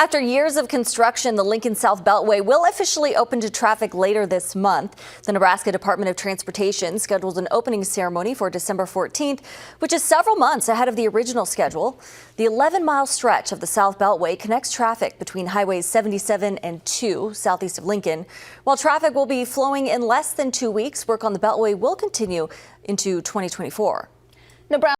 After years of construction, the Lincoln South Beltway will officially open to traffic later this month. The Nebraska Department of Transportation scheduled an opening ceremony for December 14th, which is several months ahead of the original schedule. The 11-mile stretch of the South Beltway connects traffic between highways 77 and 2 southeast of Lincoln. While traffic will be flowing in less than 2 weeks, work on the Beltway will continue into 2024. Nebraska